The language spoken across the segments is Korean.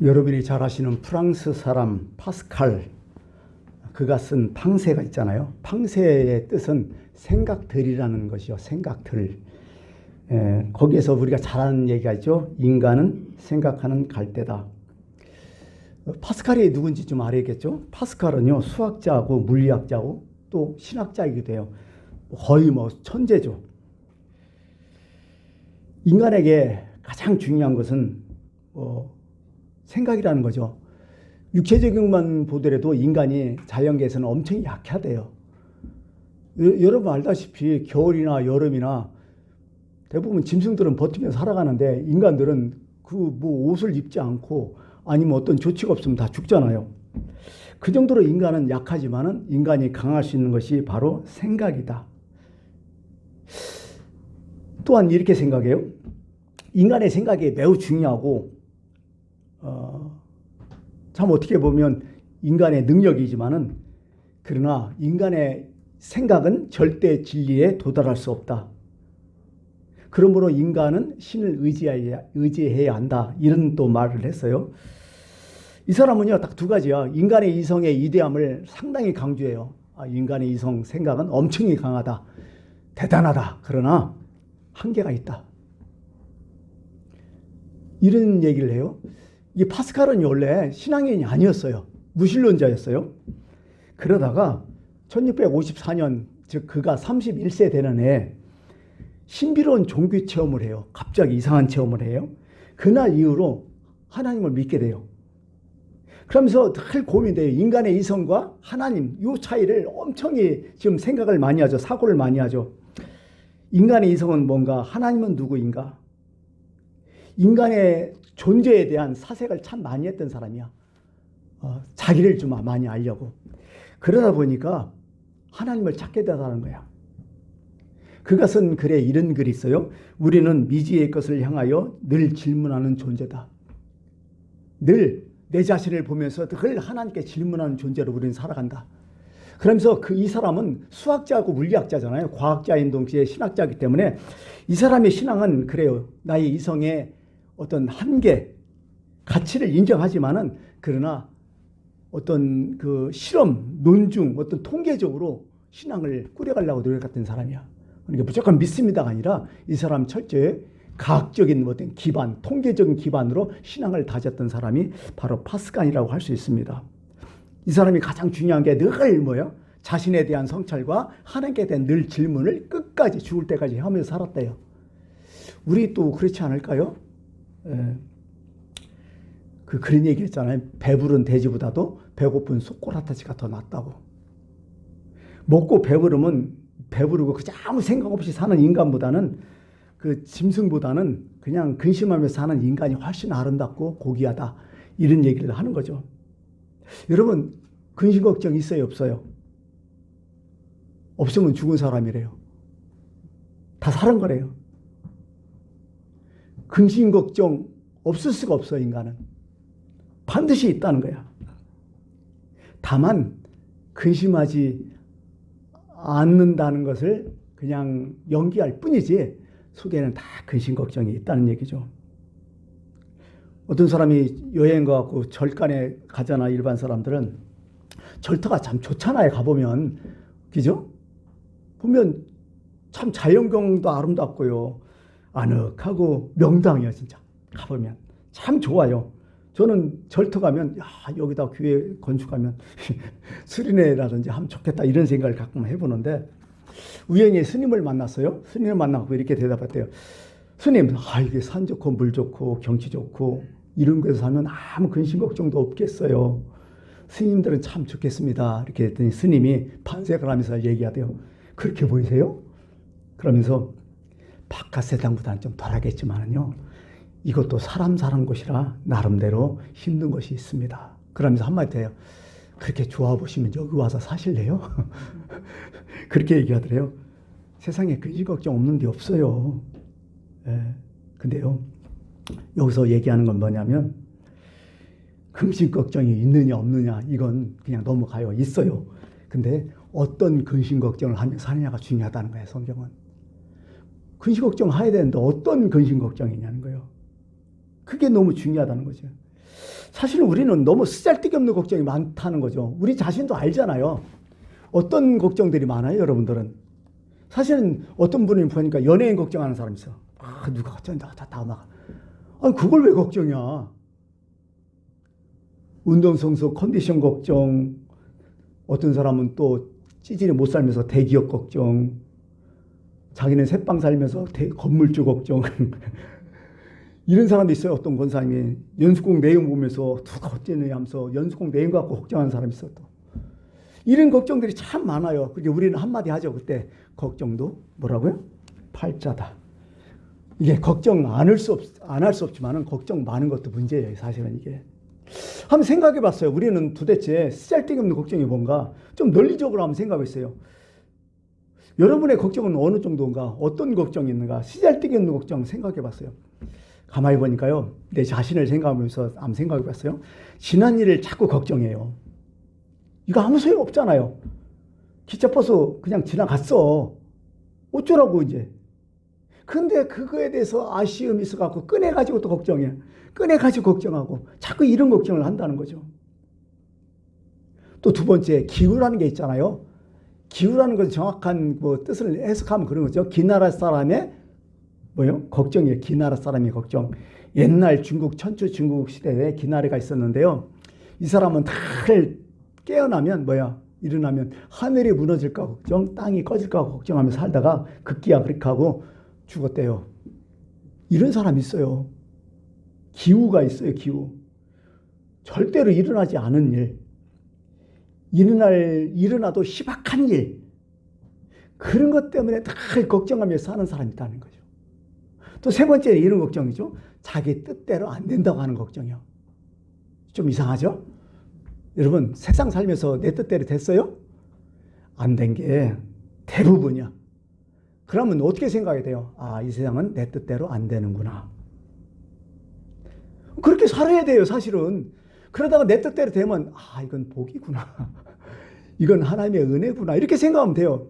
여러분이 잘 아시는 프랑스 사람 파스칼, 그가 쓴 팡세가 있잖아요. 팡세의 뜻은 생각들이라는 것이요. 생각들. 거기에서 우리가 잘 아는 얘기가 있죠. 인간은 생각하는 갈대다. 파스칼이 누군지 좀 알아야겠죠. 파스칼은요, 수학자고 물리학자고 또 신학자이기도 해요. 거의 뭐 천재죠. 인간에게 가장 중요한 것은 생각이라는 거죠. 육체적인 것만 보더라도 인간이 자연계에서는 엄청 약하대요. 여러분 알다시피 겨울이나 여름이나 대부분 짐승들은 버티며 살아가는데 인간들은 그 뭐 옷을 입지 않고 아니면 어떤 조치가 없으면 다 죽잖아요. 그 정도로 인간은 약하지만은 인간이 강할 수 있는 것이 바로 생각이다. 또한 이렇게 생각해요. 인간의 생각이 매우 중요하고 참 어떻게 보면 인간의 능력이지만은 그러나 인간의 생각은 절대 진리에 도달할 수 없다. 그러므로 인간은 신을 의지해야 한다. 이런 또 말을 했어요. 이 사람은요, 딱 두 가지야. 인간의 이성의 이대함을 상당히 강조해요. 인간의 이성 생각은 엄청히 강하다. 대단하다. 그러나 한계가 있다. 이런 얘기를 해요. 이 파스칼은 원래 신앙인이 아니었어요. 무신론자였어요. 그러다가 1654년, 즉 그가 31세 되는 해 신비로운 종교 체험을 해요. 갑자기 이상한 체험을 해요. 그날 이후로 하나님을 믿게 돼요. 그러면서 늘 고민돼요. 인간의 이성과 하나님 이 차이를 엄청히 지금 생각을 많이 하죠. 사고를 많이 하죠. 인간의 이성은 뭔가, 하나님은 누구인가? 인간의 존재에 대한 사색을 참 많이 했던 사람이야. 자기를 좀 많이 알려고. 그러다 보니까 하나님을 찾게 되다는 거야. 그가 쓴 글에 이런 글이 있어요. 우리는 미지의 것을 향하여 늘 질문하는 존재다. 늘 내 자신을 보면서 늘 하나님께 질문하는 존재로 우리는 살아간다. 그러면서 이 사람은 수학자고 물리학자잖아요. 과학자인 동시에 신학자이기 때문에 이 사람의 신앙은 그래요. 나의 이성의 어떤 한계, 가치를 인정하지만은 그러나 어떤 그 실험, 논중, 어떤 통계적으로 신앙을 꾸려가려고 노력했던 사람이야. 그러니까 무조건 믿습니다가 아니라 이 사람 철저히 과학적인 어떤 기반, 통계적인 기반으로 신앙을 다졌던 사람이 바로 파스칼이라고 할 수 있습니다. 이 사람이 가장 중요한 게 늘 뭐예요? 자신에 대한 성찰과 하나님께 대한 늘 질문을 끝까지 죽을 때까지 하면서 살았대요. 우리 또 그렇지 않을까요? 그런 얘기 했잖아요. 배부른 돼지보다도 배고픈 소꼬라타지가 더 낫다고. 먹고 배부르고 그냥 아무 생각 없이 사는 인간보다는 그 짐승보다는 그냥 근심하면서 사는 인간이 훨씬 아름답고 고귀하다. 이런 얘기를 하는 거죠. 여러분 근심 걱정 있어요, 없어요? 없으면 죽은 사람이래요. 다 사는 거래요. 근심 걱정 없을 수가 없어요. 인간은 반드시 있다는 거야. 다만 근심하지 않는다는 것을 그냥 연기할 뿐이지 속에는 다 근심 걱정이 있다는 얘기죠. 어떤 사람이 여행 가고 절간에 가잖아. 일반 사람들은 절터가 참 좋잖아요. 가보면 그죠? 보면 참 자연경도 아름답고요. 아늑하고 명당이에요. 진짜 가보면 참 좋아요. 저는 절터 가면 여기다 교회 건축하면 수리네라든지 하면 좋겠다 이런 생각을 가끔 해보는데 우연히 스님을 만났어요. 스님을 만나고 이렇게 대답했대요. 스님, 이게 산 좋고 물 좋고 경치 좋고 이런 곳에서 사면 아무 근심 걱정도 없겠어요. 스님들은 참 좋겠습니다. 이렇게 했더니 스님이 반색을 하면서 얘기하대요. 그렇게 보이세요? 그러면서 바깥 세상보다는 좀 덜하겠지만요. 이것도 사람 사는 곳이라 나름대로 힘든 것이 있습니다. 그러면서 한마디 해요. 그렇게 좋아 보시면 여기 와서 사실래요? 그렇게 얘기하더래요. 세상에 근심 걱정 없는 게 없어요. 근데요, 여기서 얘기하는 건 뭐냐면 근심 걱정이 있느냐 없느냐 이건 그냥 넘어가요. 있어요. 근데 어떤 근심 걱정을 하며 사느냐가 중요하다는 거예요. 성경은. 근심 걱정 해야 되는데 어떤 근심 걱정이냐는 거예요. 그게 너무 중요하다는 거죠. 사실은 우리는 너무 쓰잘데기 없는 걱정이 많다는 거죠. 우리 자신도 알잖아요. 어떤 걱정들이 많아요, 여러분들은. 사실은 어떤 분이 보니까 연예인 걱정하는 사람이 있어. 아, 누가 어쩐다, 다 나가. 아니, 그걸 왜 걱정이야? 운동선수 컨디션 걱정, 어떤 사람은 또 찌질이 못 살면서 대기업 걱정, 자기는 새빵 살면서 건물주 걱정. 이런 사람도 있어요. 어떤 권사님이 연수공 내용 보면서 누가 어쩌느냐 하면서 연수공 내용 갖고 걱정하는 사람이 있어. 또 이런 걱정들이 참 많아요. 그게 우리는 한마디 하죠. 그때 걱정도 뭐라고요? 팔자다. 이게 걱정 안 할 수 없지만은 걱정 많은 것도 문제예요. 사실은 이게. 한번 생각해 봤어요. 우리는 도대체 쓰잘데기 없는 걱정이 뭔가 좀 논리적으로 한번 생각해 봤어요. 여러분의 걱정은 어느 정도인가? 어떤 걱정이 있는가? 쓰잘데기 없는 걱정 생각해 봤어요. 가만히 보니까요. 내 자신을 생각하면서 한번 생각해 봤어요. 지난 일을 자꾸 걱정해요. 이거 아무 소용 없잖아요. 기차버스 그냥 지나갔어. 어쩌라고 이제. 근데 그거에 대해서 아쉬움이 있어갖고 꺼내가지고 또 걱정해. 꺼내가지고 걱정하고 자꾸 이런 걱정을 한다는 거죠. 또 두 번째, 기후라는 게 있잖아요. 기후라는 것은 정확한 뭐 뜻을 해석하면 그런 거죠. 기나라 사람의 뭐요? 걱정이에요. 기나라 사람의 걱정. 옛날 중국 천추 중국 시대에 기나라가 있었는데요. 이 사람은 달 깨어나면 일어나면 하늘이 무너질까 걱정, 땅이 꺼질까 걱정하며 살다가 급기야 그렇게 하고 죽었대요. 이런 사람이 있어요. 기후가 있어요. 기후. 절대로 일어나지 않은 일. 일어나도 희박한 일. 그런 것 때문에 늘 걱정하며 사는 사람이 있다는 거죠. 또 세 번째는 이런 걱정이죠. 자기 뜻대로 안 된다고 하는 걱정이요. 좀 이상하죠? 여러분, 세상 살면서 내 뜻대로 됐어요? 안 된 게 대부분이야. 그러면 어떻게 생각이 돼요? 아, 이 세상은 내 뜻대로 안 되는구나. 그렇게 살아야 돼요, 사실은. 그러다가 내 뜻대로 되면, 아, 이건 복이구나. 이건 하나님의 은혜구나. 이렇게 생각하면 돼요.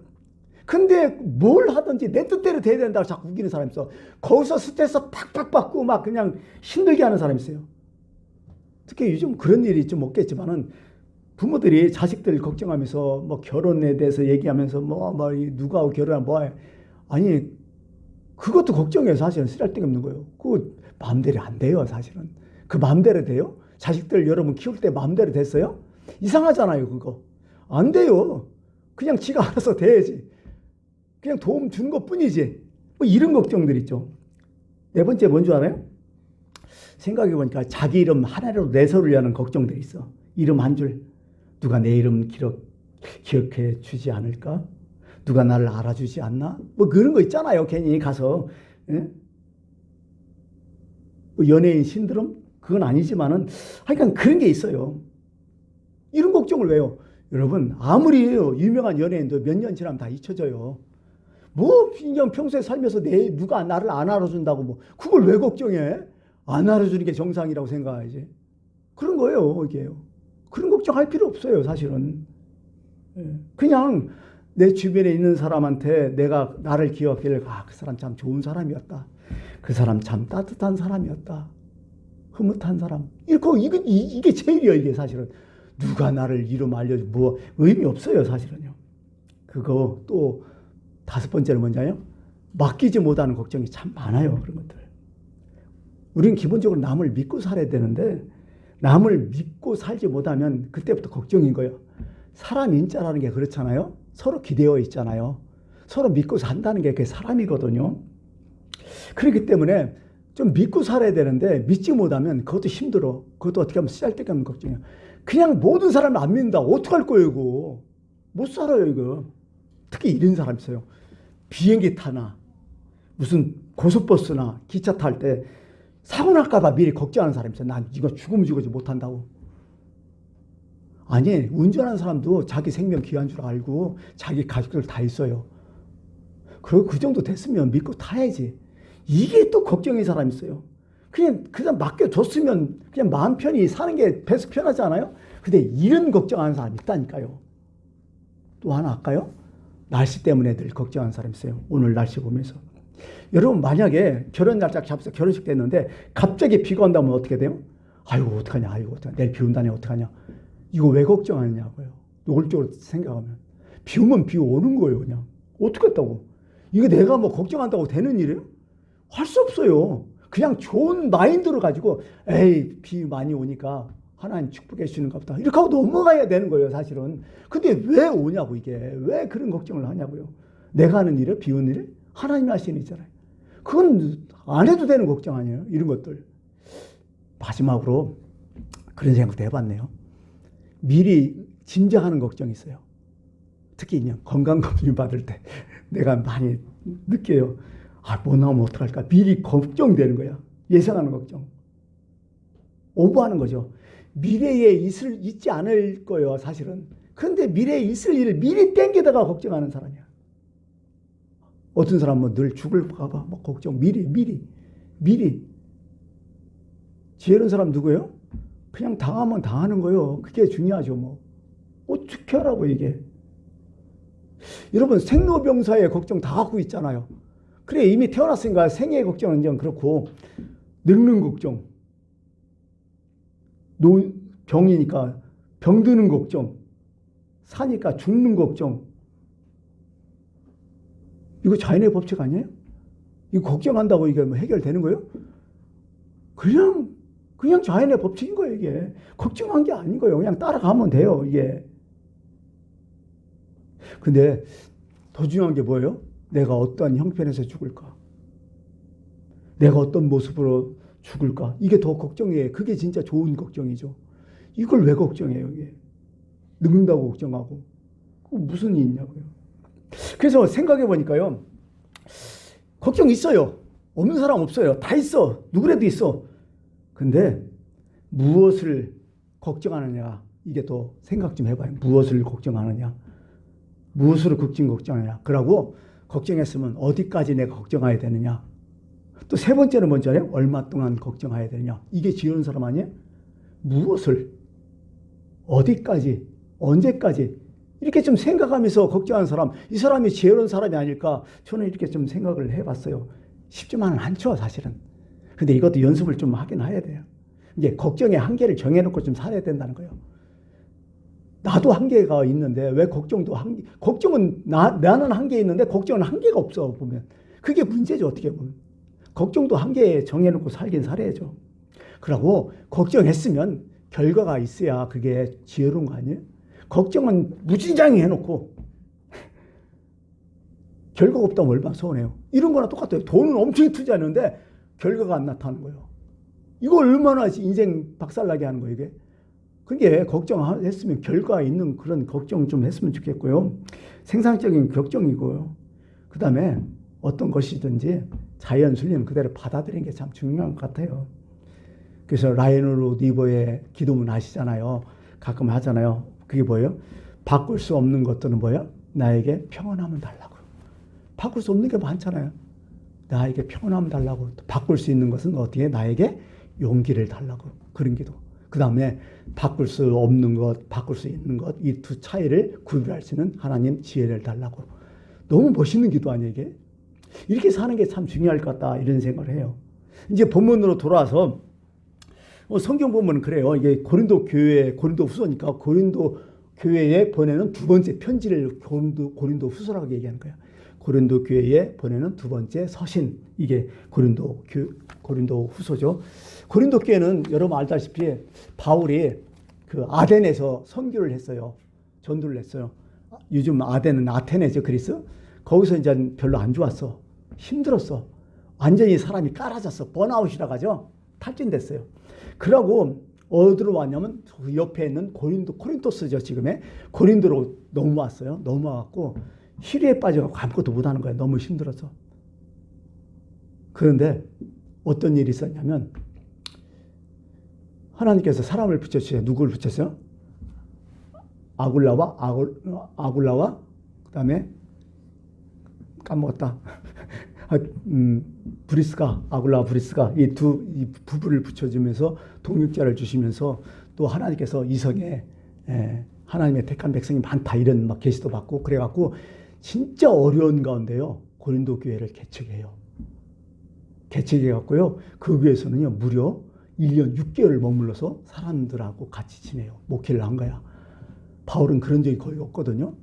근데 뭘 하든지 내 뜻대로 돼야 된다고 자꾸 우기는 사람이 있어. 거기서 스트레스 팍팍 받고 막 그냥 힘들게 하는 사람이 있어요. 특히 요즘 그런 일이 좀 없겠지만은 부모들이 자식들 걱정하면서 뭐 결혼에 대해서 얘기하면서 누구하고 결혼하면 뭐해. 아니, 그것도 걱정이에요. 사실은 쓰잘데기 없는 거예요. 그거 마음대로 안 돼요. 사실은. 그 마음대로 돼요? 자식들 여러분 키울 때 마음대로 됐어요? 이상하잖아요. 그거. 안 돼요. 그냥 지가 알아서 돼야지. 그냥 도움 주는 것 뿐이지. 뭐 이런 걱정들 있죠. 네 번째 뭔 줄 알아요? 생각해 보니까 자기 이름 하나로 내세우려는 걱정들이 있어. 이름 한 줄. 누가 내 이름 기억해 주지 않을까? 누가 나를 알아주지 않나? 뭐 그런 거 있잖아요. 괜히 가서. 예? 뭐 연예인 신드롬? 그건 아니지만은 하여간 그런 게 있어요. 이런 걱정을 왜요? 여러분, 아무리 유명한 연예인도 몇 년 지나면 다 잊혀져요. 뭐 그냥 평소에 살면서 누가 나를 안 알아준다고 뭐 그걸 왜 걱정해? 안 알아주는 게 정상이라고 생각하지. 그런 거예요, 이게요. 그런 걱정할 필요 없어요, 사실은. 그냥 내 주변에 있는 사람한테 내가 나를 기억하기를, 아, 그 사람 참 좋은 사람이었다. 그 사람 참 따뜻한 사람이었다. 흐뭇한 사람. 이게 제일이에요, 이게 사실은. 누가 나를 이름 알려줘. 뭐 의미 없어요, 사실은요. 그거 또 다섯 번째는 뭔지요? 맡기지 못하는 걱정이 참 많아요, 그런 것들. 우리는 기본적으로 남을 믿고 살아야 되는데 남을 믿고 살지 못하면 그때부터 걱정인 거예요. 사람 인자라는 게 그렇잖아요. 서로 기대어 있잖아요. 서로 믿고 산다는 게 그게 사람이거든요. 그렇기 때문에 좀 믿고 살아야 되는데 믿지 못하면 그것도 힘들어. 그것도 어떻게 하면 쓰잘데기 없는 걱정이야. 그냥 모든 사람을 안 믿는다. 어떡할 거예요, 이거. 못 살아요, 이거. 특히 이런 사람 있어요. 비행기 타나 무슨 고속버스나 기차 탈 때 사고 날까 봐 미리 걱정하는 사람 있어요. 난 이거 죽으면 죽어지 못한다고. 아니, 운전하는 사람도 자기 생명 귀한 줄 알고 자기 가족들 다 있어요. 그리고 그 정도 됐으면 믿고 타야지. 이게 또 걱정인 사람이 있어요. 그냥 맡겨줬으면 그냥 마음 편히 사는 게 배속 편하지 않아요? 근데 이런 걱정하는 사람이 있다니까요. 또 하나 할까요? 날씨 때문에 늘 걱정하는 사람이 있어요. 오늘 날씨 보면서. 여러분, 만약에 결혼 날짜 잡아서 결혼식 됐는데 갑자기 비가 온다면 어떻게 돼요? 아이고 어떡하냐, 아이고 어떡하냐, 내일 비 온다냐 어떡하냐. 이거 왜 걱정하냐고요. 노골적으로 생각하면 비 오면 비 오는 거예요. 그냥 어떻겠다고. 이거 내가 뭐 걱정한다고 되는 일이에요? 할 수 없어요. 그냥 좋은 마인드를 가지고 에이 비 많이 오니까 하나님 축복해 주시는가 보다 이렇게 하고 넘어가야 되는 거예요 사실은. 근데 왜 오냐고. 이게 왜 그런 걱정을 하냐고요. 내가 하는 일에 비 오는 일에 하나님이 하시는 일이잖아요. 그건 안 해도 되는 걱정 아니에요. 이런 것들. 마지막으로 그런 생각도 해봤네요. 미리 짐작하는 걱정이 있어요. 특히 그냥 건강검진 받을 때 내가 많이 느껴요. 아, 뭐 나오면 어떡할까? 미리 걱정되는 거야. 예상하는 걱정. 오버하는 거죠. 미래에 있지 않을 거예요, 사실은. 그런데 미래에 있을 일을 미리 땡기다가 걱정하는 사람이야. 어떤 사람은 늘 죽을까 봐 뭐 걱정, 미리. 지혜로운 사람 누구예요? 그냥 당하면 당하는 거예요. 그게 중요하죠, 뭐. 어떻게 하라고, 이게. 여러분, 생로병사의 걱정 다 갖고 있잖아요. 그래, 이미 태어났으니까 생애의 걱정은 좀 그렇고, 늙는 걱정, 병이니까 병드는 걱정, 사니까 죽는 걱정. 이거 자연의 법칙 아니에요? 이거 걱정한다고 이게 뭐 해결되는 거예요? 그냥 자연의 법칙인 거예요, 이게. 걱정한 게 아닌 거예요. 그냥 따라가면 돼요, 이게. 근데 더 중요한 게 뭐예요? 내가 어떠한 형편에서 죽을까? 내가 어떤 모습으로 죽을까? 이게 더 걱정이에요. 그게 진짜 좋은 걱정이죠. 이걸 왜 걱정해요, 이게? 늙는다고 걱정하고. 그거 무슨 일이 있냐고요. 그래서 생각해 보니까요. 걱정 있어요. 없는 사람 없어요. 다 있어. 누구라도 있어. 근데 무엇을 걱정하느냐. 이게 더 생각 좀 해봐요. 무엇을 걱정하느냐. 무엇으로 걱정하느냐. 그러고 걱정했으면 어디까지 내가 걱정해야 되느냐. 또 세 번째는 뭔지 알아요? 얼마 동안 걱정해야 되느냐. 이게 지혜로운 사람 아니에요? 무엇을, 어디까지, 언제까지 이렇게 좀 생각하면서 걱정하는 사람, 이 사람이 지혜로운 사람이 아닐까 저는 이렇게 좀 생각을 해봤어요. 쉽지만은 않죠, 사실은. 근데 이것도 연습을 좀 하긴 해야 돼요. 이제 걱정의 한계를 정해놓고 좀 살아야 된다는 거예요. 나도 한계가 있는데 왜 걱정은 나는 한계 있는데 걱정은 한계가 없어 보면. 그게 문제죠, 어떻게 보면. 걱정도 한계에 정해놓고 살긴 살아야죠. 그러고 걱정했으면 결과가 있어야 그게 지혜로운 거 아니에요? 걱정은 무진장히 해놓고 결과가 없다면 얼마나 서운해요. 이런 거나 똑같아요. 돈은 엄청 투자했는데 결과가 안 나타나는 거예요. 이거 얼마나 인생 박살나게 하는 거예요, 이게. 그게 걱정했으면 결과 있는 그런 걱정 좀 했으면 좋겠고요. 생산적인 걱정이고요. 그 다음에 어떤 것이든지 자연 순리는 그대로 받아들이는 게 참 중요한 것 같아요. 그래서 라이언 리버의 기도문 아시잖아요. 가끔 하잖아요. 그게 뭐예요? 바꿀 수 없는 것들은 뭐예요? 나에게 평온함을 달라고. 바꿀 수 없는 게 많잖아요. 나에게 평온함을 달라고. 바꿀 수 있는 것은 어떻게? 나에게 용기를 달라고. 그런 기도. 그 다음에 바꿀 수 없는 것, 바꿀 수 있는 것, 이 두 차이를 구별할 수 있는 하나님 지혜를 달라고. 너무 멋있는 기도 아니에요, 이게? 이렇게 사는 게 참 중요할 것 같다, 이런 생각을 해요. 이제 본문으로 돌아와서 성경 보면 그래요. 이게 고린도 후서니까 고린도 교회에 보내는 두 번째 편지를 고린도 후서라고 얘기하는 거예요. 고린도 교회에 보내는 두 번째 서신. 이게 고린도 후서죠. 고린도 교회는 여러분 알다시피 바울이 그 아덴에서 선교를 했어요. 전도를 했어요. 요즘 아덴은 아테네죠, 그리스. 거기서 이제 별로 안 좋았어. 힘들었어. 완전히 사람이 깔아졌어. 번아웃이라고 하죠. 탈진됐어요. 그러고 어디로 왔냐면 그 옆에 있는 코린토스죠, 지금의. 고린도로 넘어왔어요. 넘어와갖고 희리에 빠져갖고 아무것도 못하는 거예요. 너무 힘들어서. 그런데 어떤 일이 있었냐면 하나님께서 사람을 붙여주세요. 누구를 붙였어요? 아굴라와 그다음에 까먹었다. 아굴라와 브리스가 이 부부를 붙여주면서 동역자를 주시면서 또 하나님께서 이성에 하나님의 택한 백성이 많다 이런 막 계시도 받고 그래갖고 진짜 어려운 가운데요 고린도 교회를 개척해요. 개척해갖고요 그 교회에서는요 무려 1년 6개월을 머물러서 사람들하고 같이 지내요. 목회를 한 거야. 바울은 그런 적이 거의 없거든요.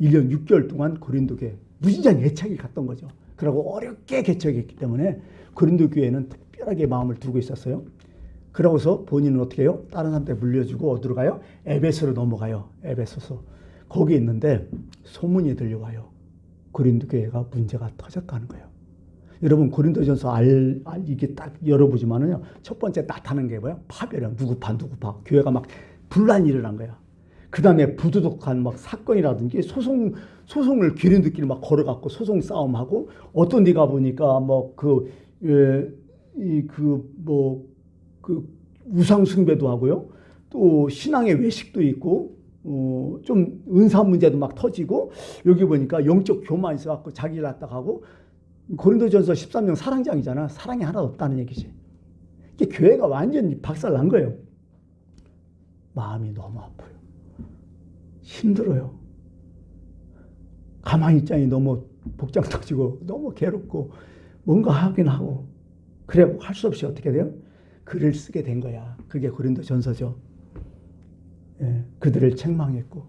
1년 6개월 동안 고린도 교회 무진장 애착이 갔던 거죠. 그러고 어렵게 개척했기 때문에 고린도 교회는 특별하게 마음을 두고 있었어요. 그러고서 본인은 어떻게 해요? 다른 사람한테 물려주고 어디로 가요? 에베소로 넘어가요. 에베소서. 거기 있는데 소문이 들려와요. 고린도 교회가 문제가 터졌다는 거예요. 여러분 고린도전서 이게 딱 열어보지만은요. 첫 번째 나타나는 게 뭐야? 파별이야. 누구 파. 교회가 막 분란이 일어난 거야. 그 다음에 부도덕한 막 사건이라든지 소송을 고린도끼리 막 걸어갖고 소송 싸움하고 어떤 데 가보니까 우상 숭배도 하고요. 또 신앙의 외식도 있고 좀 은사 문제도 막 터지고 여기 보니까 영적 교만 있어갖고 자기 갖다가 하고 고린도전서 13장 사랑장이잖아. 사랑이 하나도 없다는 얘기지. 이게 교회가 완전히 박살난 거예요. 마음이 너무 아파요. 힘들어요. 가만히 있자니 너무 복장 터지고 너무 괴롭고 뭔가 하긴 하고 그래 할 수 없이 어떻게 돼요? 글을 쓰게 된 거야. 그게 고린도전서죠. 예, 그들을 책망했고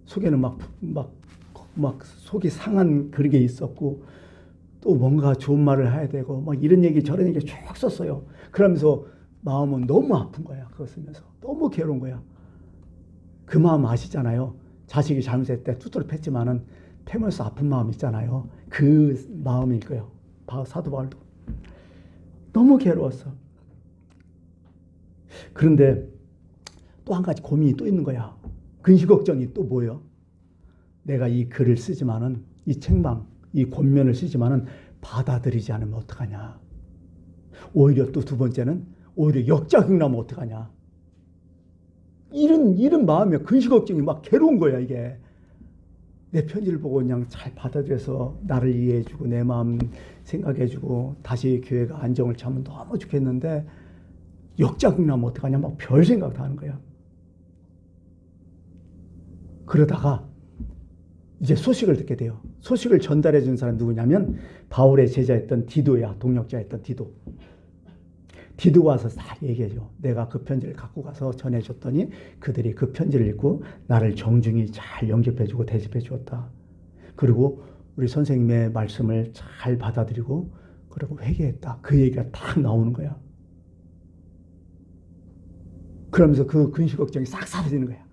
속에는 막 속이 상한 그런 게 있었고 또 뭔가 좋은 말을 해야 되고 막 이런 얘기 저런 얘기 쭉 썼어요. 그러면서 마음은 너무 아픈 거야. 그거 쓰면서 너무 괴로운 거야. 그 마음 아시잖아요. 자식이 잘못했을 때 두드러 팼지만은 패면서 아픈 마음 있잖아요. 그 마음일 거예요. 사도 바울도 너무 괴로웠어. 그런데 또 한 가지 고민이 또 있는 거야. 근심 걱정이 또 뭐예요? 내가 이 글을 쓰지만은 이 책망, 이 권면을 쓰지만은 받아들이지 않으면 어떡하냐. 오히려 또 두 번째는 오히려 역작용 나면 어떡하냐. 이런 마음이 근심 걱정이 막 괴로운 거야. 이게 내 편지를 보고 그냥 잘 받아들여서 나를 이해해주고 내 마음 생각해주고 다시 교회가 안정을 찾으면 너무 좋겠는데 역작용 나면 어떡하냐. 막 별 생각 다 하는 거야. 그러다가 이제 소식을 듣게 돼요. 소식을 전달해 준 사람 누구냐면 바울의 제자였던 디도야. 동역자였던 디도. 디도가 와서 다 얘기해줘. 내가 그 편지를 갖고 가서 전해줬더니 그들이 그 편지를 읽고 나를 정중히 잘 영접해주고 대접해 주었다. 그리고 우리 선생님의 말씀을 잘 받아들이고 그리고 회개했다. 그 얘기가 딱 나오는 거야. 그러면서 그 근심 걱정이 싹 사라지는 거야.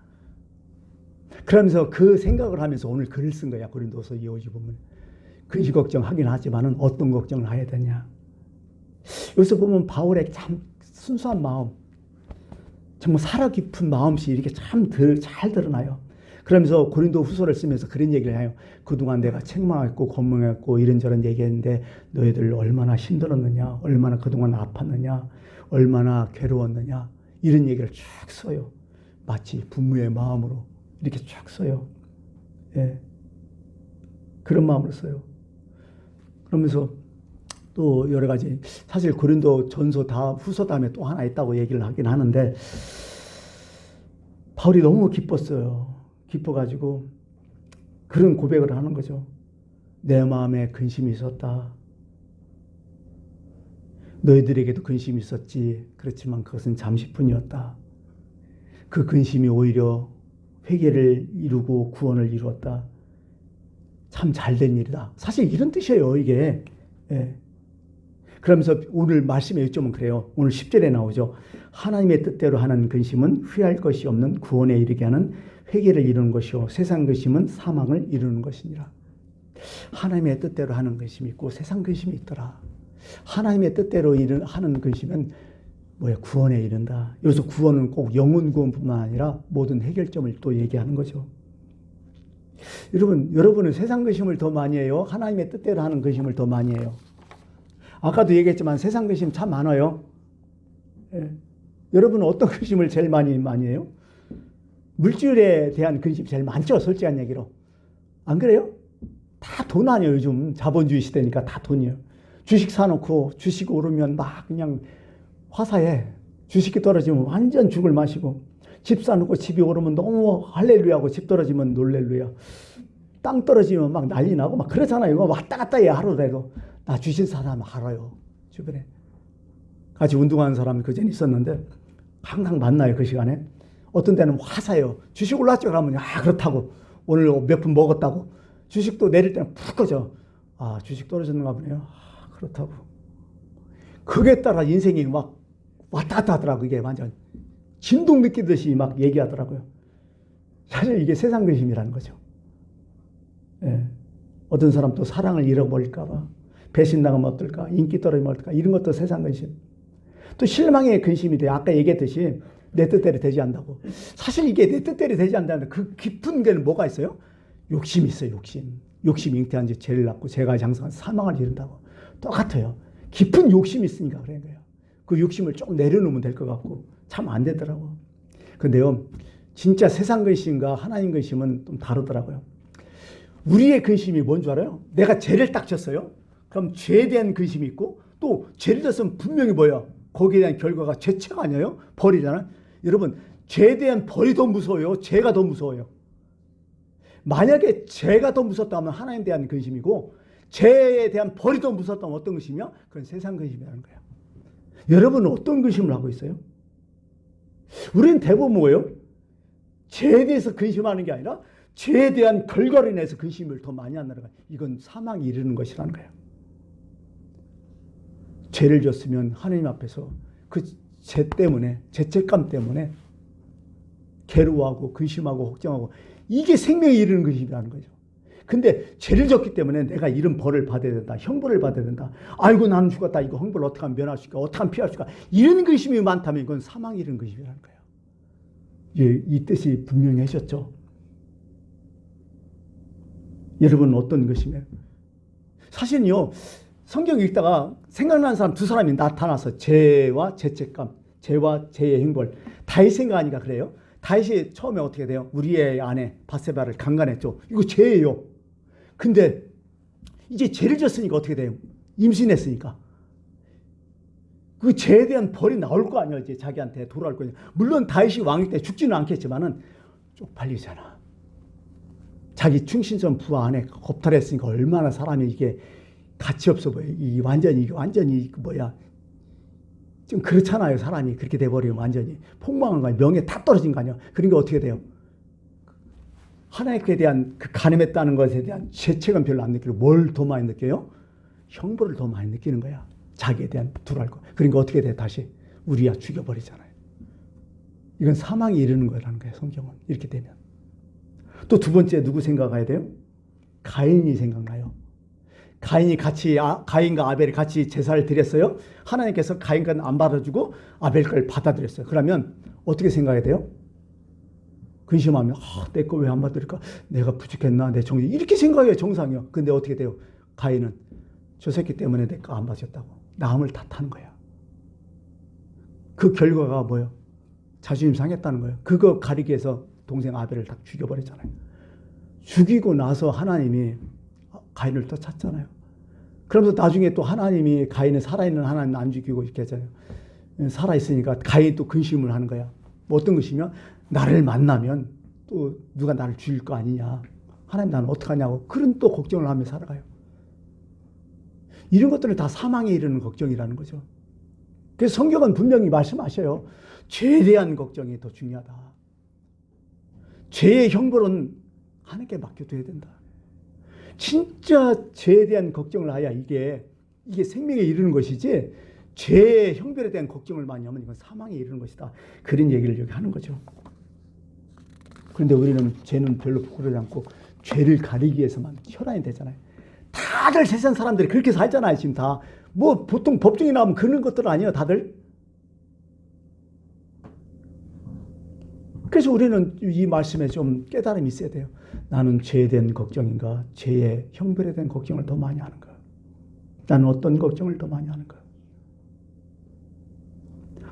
그러면서 그 생각을 하면서 오늘 글을 쓴 거야. 고린도서 2~5지 보면. 근심 걱정하긴 하지만은 어떤 걱정을 해야 되냐. 여기서 보면 바울의 참 순수한 마음, 정말 살아 깊은 마음씨 이렇게 참 잘 드러나요. 그러면서 고린도 후서를 쓰면서 그런 얘기를 해요. 그동안 내가 책망했고 권명했고 이런저런 얘기했는데 너희들 얼마나 힘들었느냐, 얼마나 그동안 아팠느냐, 얼마나 괴로웠느냐 이런 얘기를 쭉 써요. 마치 부모의 마음으로 이렇게 쭉 써요. 예. 그런 마음으로 써요. 그러면서 또 여러 가지 사실 고린도 전서 다 후서 다음에 또 하나 있다고 얘기를 하긴 하는데 바울이 너무 기뻤어요. 기뻐가지고 그런 고백을 하는 거죠. 내 마음에 근심이 있었다. 너희들에게도 근심이 있었지. 그렇지만 그것은 잠시뿐이었다. 그 근심이 오히려 회개를 이루고 구원을 이루었다. 참 잘된 일이다. 사실 이런 뜻이에요. 이게. 예. 그러면서 오늘 말씀의 요점은 그래요. 오늘 10절에 나오죠. 하나님의 뜻대로 하는 근심은 후회할 것이 없는 구원에 이르게 하는 회개를 이루는 것이요 세상 근심은 사망을 이루는 것이니라. 하나님의 뜻대로 하는 근심이 있고 세상 근심이 있더라. 하나님의 뜻대로 하는 근심은 뭐야? 구원에 이른다. 여기서 구원은 꼭 영혼 구원뿐만 아니라 모든 해결점을 또 얘기하는 거죠. 여러분은 세상 근심을 더 많이 해요? 하나님의 뜻대로 하는 근심을 더 많이 해요? 아까도 얘기했지만 세상 근심 참 많아요. 예. 여러분은 어떤 근심을 제일 많이 해요? 물질에 대한 근심 제일 많죠. 솔직한 얘기로. 안 그래요? 다 돈 아니에요. 요즘 자본주의 시대니까 다 돈이에요. 주식 사놓고 주식 오르면 막 그냥 화사해. 주식이 떨어지면 완전 죽을 마시고 집 사놓고 집이 오르면 너무 할렐루야하고 집 떨어지면 놀렐루야. 땅 떨어지면 막 난리 나고 막 그러잖아요. 이거 왔다 갔다 해 하루라도. 나 주식 사람 알아요. 주변에. 같이 운동하는 사람이 그전에 있었는데 항상 만나요. 그 시간에. 어떤 때는 화사해요. 주식 올랐죠? 그러면 그렇다고. 오늘 몇 푼 먹었다고. 주식도 내릴 때는 푹 꺼져. 주식 떨어졌는가 보네요. 그렇다고. 그게 따라 인생이 막 왔다 갔다 하더라고요. 이게 완전 진동 느끼듯이 막 얘기하더라고요. 사실 이게 세상 근심이라는 거죠. 예. 어떤 사람 또 사랑을 잃어버릴까봐, 배신당하면 어떨까, 인기 떨어지면 어떨까, 이런 것도 세상 근심. 또 실망의 근심이 돼요. 아까 얘기했듯이 내 뜻대로 되지 않는다고. 사실 이게 내 뜻대로 되지 않는다는 그 깊은 게는 뭐가 있어요? 욕심이 있어요. 욕심. 욕심이 잉태한 지 죄를 낳고 죄가 장성한 사망을 이룬다고. 똑같아요. 깊은 욕심이 있으니까 그런 거예요. 그 욕심을 좀 내려놓으면 될 것 같고 참 안 되더라고. 근데요, 진짜 세상 근심과 하나님 근심은 좀 다르더라고요. 우리의 근심이 뭔 줄 알아요? 내가 죄를 딱 졌어요. 그럼 죄에 대한 근심이 있고 또 죄를 졌으면 분명히 뭐예요? 거기에 대한 결과가 죄책 아니에요? 벌이잖아요. 여러분, 죄에 대한 벌이 더 무서워요? 죄가 더 무서워요? 만약에 죄가 더 무섭다면 하나님에 대한 근심이고 죄에 대한 벌이 더 무섭다면 어떤 근심이요? 그건 세상 근심이라는 거예요. 여러분은 어떤 근심을 하고 있어요? 우리는 대부분 뭐예요? 죄에 대해서 근심하는 게 아니라 죄에 대한 결과로 인해서 근심을 더 많이 한다는 거예요. 이건 사망에 이르는 것이라는 거예요. 죄를 졌으면 하나님 앞에서 그 죄 때문에, 죄책감 때문에 괴로워하고 근심하고 걱정하고 이게 생명에 이르는 근심이라는 거죠. 근데 죄를 졌기 때문에 내가 이런 벌을 받아야 된다. 형벌을 받아야 된다. 아이고 나는 죽었다. 이거 형벌을 어떻게 하면 면할 수 있을까? 어떻게 하면 피할 수 있을까? 이런 근심이 많다면 이건 사망에 이르는 근심이라는 거예요. 이 뜻이 분명히 하셨죠. 여러분은 어떤 것이며? 사실은요, 성경 읽다가 생각나는 사람 두 사람이 나타나서 죄와 죄책감, 죄와 죄의 형벌. 다윗 생각하니까 그래요. 다윗이 처음에 어떻게 돼요? 우리의 아내 바세바를 강간했죠. 이거 죄예요. 근데 이제 죄를 졌으니까 어떻게 돼요? 임신했으니까. 그 죄에 대한 벌이 나올 거 아니야. 이제 자기한테 돌아올 거냐. 물론 다윗이 왕일 때 죽지는 않겠지만은 쪽팔리잖아. 자기 충신전 부하 안에 겁탈했으니까 얼마나 사람이 이게 가치 없어 보여. 이 완전히 좀 그렇잖아요. 사람이 그렇게 돼버리면 완전히 폭망한 거 아니야. 명예 다 떨어진 거 아니야. 그러니까 어떻게 돼요? 하나님께 대한 그 간음했다는 것에 대한 죄책은 별로 안 느끼고 뭘 더 많이 느껴요? 형벌을 더 많이 느끼는 거야. 자기에 대한 두려울 거. 그러니까 어떻게 돼? 다시 우리야 죽여버리잖아요. 이건 사망에 이르는 거라는 거예요. 성경은 이렇게 되면. 또 두 번째 누구 생각해야 돼요? 가인이 생각나요. 가인과 아벨이 같이 제사를 드렸어요. 하나님께서 가인 건 안 받아주고 아벨 걸 받아들였어요. 그러면 어떻게 생각해야 돼요? 근심하면 내 거 왜 안 받을까? 내가 부족했나? 내 정신 이렇게 생각해요. 정상이요. 근데 어떻게 돼요? 가인은 저 새끼 때문에 내 거 안 받았다고 남을 탓하는 거야. 그 결과가 뭐예요? 자존심 상했다는 거예요. 그거 가리기 위해서 동생 아벨을 딱 죽여버렸잖아요. 죽이고 나서 하나님이 가인을 또 찾잖아요. 그러면서 나중에 또 하나님이 가인은 살아있는 하나님 안 죽이고 이렇게 하잖아요. 살아있으니까 가인이 또 근심을 하는 거야. 뭐 어떤 것이면 나를 만나면 또 누가 나를 죽일 거 아니냐. 하나님 나는 어떡하냐고. 그런 또 걱정을 하며 살아가요. 이런 것들은 다 사망에 이르는 걱정이라는 거죠. 그래서 성경은 분명히 말씀하셔요. 죄에 대한 걱정이 더 중요하다. 죄의 형벌은 하나님께 맡겨둬야 된다. 진짜 죄에 대한 걱정을 하야 이게 생명에 이르는 것이지 죄의 형벌에 대한 걱정을 많이 하면 이건 사망에 이르는 것이다. 그런 얘기를 여기 하는 거죠. 그런데 우리는 죄는 별로 부끄러워하지 않고 죄를 가리기 위해서만 혈안이 되잖아요. 다들 세상 사람들이 그렇게 살잖아요. 지금 다. 뭐 보통 법정에 나오면 그런 것들 아니에요. 다들. 그래서 우리는 이 말씀에 좀 깨달음이 있어야 돼요. 나는 죄에 대한 걱정인가? 죄의 형벌에 대한 걱정을 더 많이 하는가? 나는 어떤 걱정을 더 많이 하는가?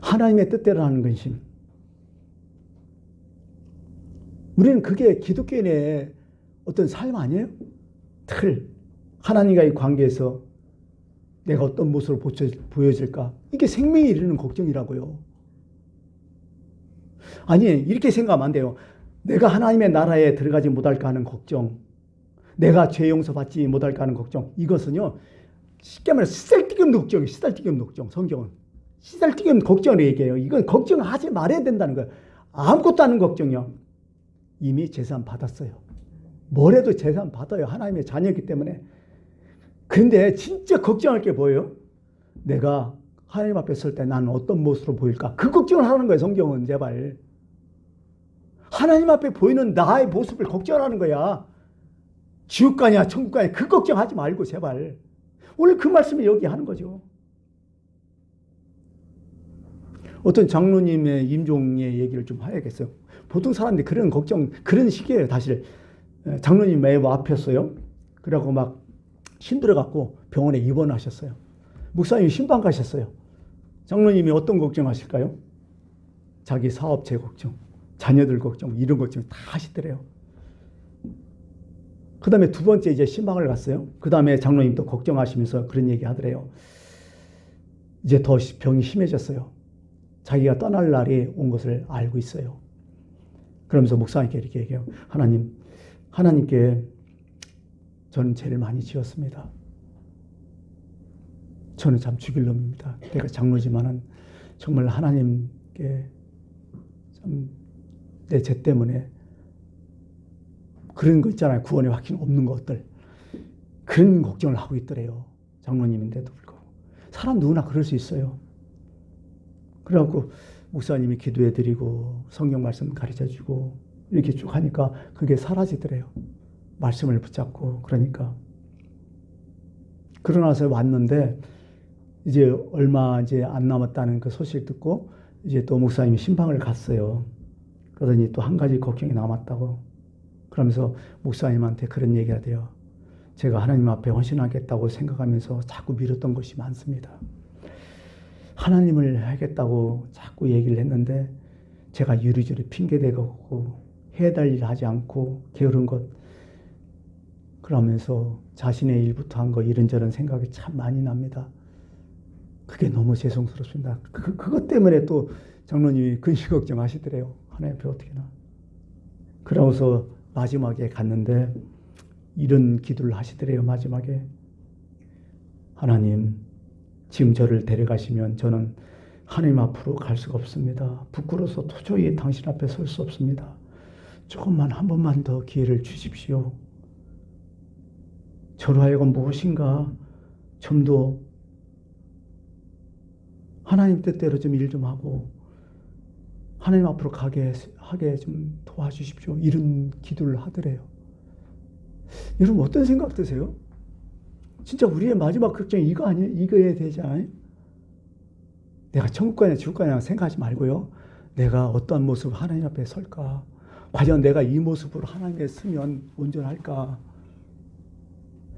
하나님의 뜻대로 하는 근심. 우리는 그게 기독교인의 어떤 삶 아니에요? 틀. 하나님과의 관계에서 내가 어떤 모습으로 보여질까? 이게 생명에 이르는 걱정이라고요. 아니, 이렇게 생각하면 안 돼요. 내가 하나님의 나라에 들어가지 못할까 하는 걱정, 내가 죄 용서받지 못할까 하는 걱정, 이것은요, 쉽게 말해서 쓰잘데기 없는 걱정이에요. 쓰잘데기 없는 걱정, 성경은. 시달리면 걱정을 얘기해요. 이건 걱정하지 말아야 된다는 거예요. 아무것도 아닌 걱정이요. 이미 재산 받았어요. 뭐래도 재산 받아요. 하나님의 자녀이기 때문에. 근데 진짜 걱정할 게 뭐예요? 내가 하나님 앞에 설 때 나는 어떤 모습으로 보일까? 그 걱정을 하는 거예요. 성경은 제발. 하나님 앞에 보이는 나의 모습을 걱정하는 거야. 지옥 가냐 천국 가냐 그 걱정하지 말고 제발. 오늘 그 말씀을 여기 하는 거죠. 어떤 장로님의 임종의 얘기를 좀 해야겠어요. 보통 사람들이 그런 걱정, 그런 시기예요. 사실 장로님 매우 아팠어요. 그래갖고 막 힘들어갖고 병원에 입원하셨어요. 목사님이 신방 가셨어요. 장로님이 어떤 걱정하실까요? 자기 사업체 걱정, 자녀들 걱정, 이런 걱정 다 하시더래요. 그 다음에 두 번째 이제 신방을 갔어요. 그 다음에 장로님도 걱정하시면서 그런 얘기 하더래요. 이제 더 병이 심해졌어요. 자기가 떠날 날이 온 것을 알고 있어요. 그러면서 목사님께 이렇게 얘기해요. 하나님께 저는 죄를 많이 지었습니다. 저는 참 죽일 놈입니다. 내가 장로지만은 정말 하나님께 참 내 죄 때문에 그런 거 있잖아요. 구원의 확신 없는 것들. 그런 걱정을 하고 있더래요. 장로님인데도 불구하고. 사람 누구나 그럴 수 있어요. 그래갖고 목사님이 기도해드리고 성경 말씀 가르쳐주고 이렇게 쭉 하니까 그게 사라지더래요. 말씀을 붙잡고 그러니까. 그러고 나서 왔는데 이제 얼마 이제 안 남았다는 그 소식 듣고 이제 또 목사님이 신방을 갔어요. 그러더니 또 한 가지 걱정이 남았다고. 그러면서 목사님한테 그런 얘기가 돼요. 제가 하나님 앞에 헌신하겠다고 생각하면서 자꾸 미뤘던 것이 많습니다. 하나님을 하겠다고 자꾸 얘기를 했는데 제가 유리주리 핑계대고 해야 될 일 하지 않고 게으른 것 그러면서 자신의 일부터 한 거 이런저런 생각이 참 많이 납니다. 그게 너무 죄송스럽습니다. 그것 때문에 또 장로님이 근심 걱정하시더래요. 하나님 앞에 어떻게나. 그러고서 마지막에 갔는데 이런 기도를 하시더래요. 마지막에. 하나님 지금 저를 데려가시면 저는 하나님 앞으로 갈 수가 없습니다. 부끄러워서 도저히 당신 앞에 설 수 없습니다. 조금만 한 번만 더 기회를 주십시오. 저로 하여금 무엇인가 좀 더 하나님 뜻대로 좀 일 좀 하고 하나님 앞으로 하게 좀 도와주십시오. 이런 기도를 하더래요. 여러분 어떤 생각 드세요? 진짜 우리의 마지막 걱정이 이거 아니에요? 이거에 되지 않아요? 내가 천국 가냐 지옥 가냐 생각하지 말고요. 내가 어떠한 모습으로 하나님 앞에 설까? 과연 내가 이 모습으로 하나님에 서면 온전할까?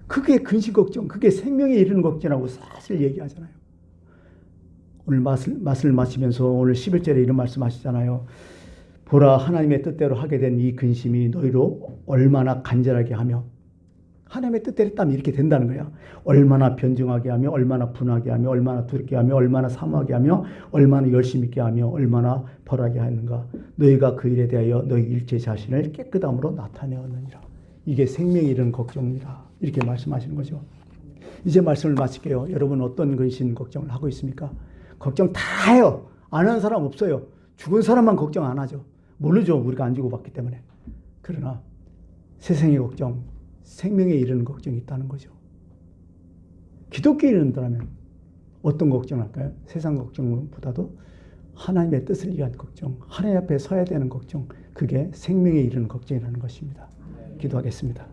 그게 근심 걱정, 그게 생명에 이르는 걱정이라고 사실 얘기하잖아요. 오늘 말씀을 마치면서 오늘 11절에 이런 말씀하시잖아요. 보라 하나님의 뜻대로 하게 된 이 근심이 너희로 얼마나 간절하게 하며 하나님의 뜻대로 했다면 이렇게 된다는 거야. 얼마나 변증하게 하며 얼마나 분하게 하며 얼마나 두렵게 하며 얼마나 사모하게 하며 얼마나 열심 있게 하며 얼마나 벌하게 하는가. 너희가 그 일에 대하여 너희 일체 자신을 깨끗함으로 나타내었느니라. 이게 생명에 이르는 걱정이라. 이렇게 말씀하시는 거죠. 이제 말씀을 마칠게요. 여러분 어떤 근심 걱정을 하고 있습니까? 걱정 다 해요. 안 하는 사람 없어요. 죽은 사람만 걱정 안 하죠. 모르죠. 우리가 안 죽어봤기 때문에. 그러나 세상의 걱정, 생명에 이르는 걱정이 있다는 거죠. 기독교인이라면 어떤 걱정을 할까요? 세상 걱정보다도 하나님의 뜻을 위한 걱정, 하나님 앞에 서야 되는 걱정, 그게 생명에 이르는 걱정이라는 것입니다. 기도하겠습니다.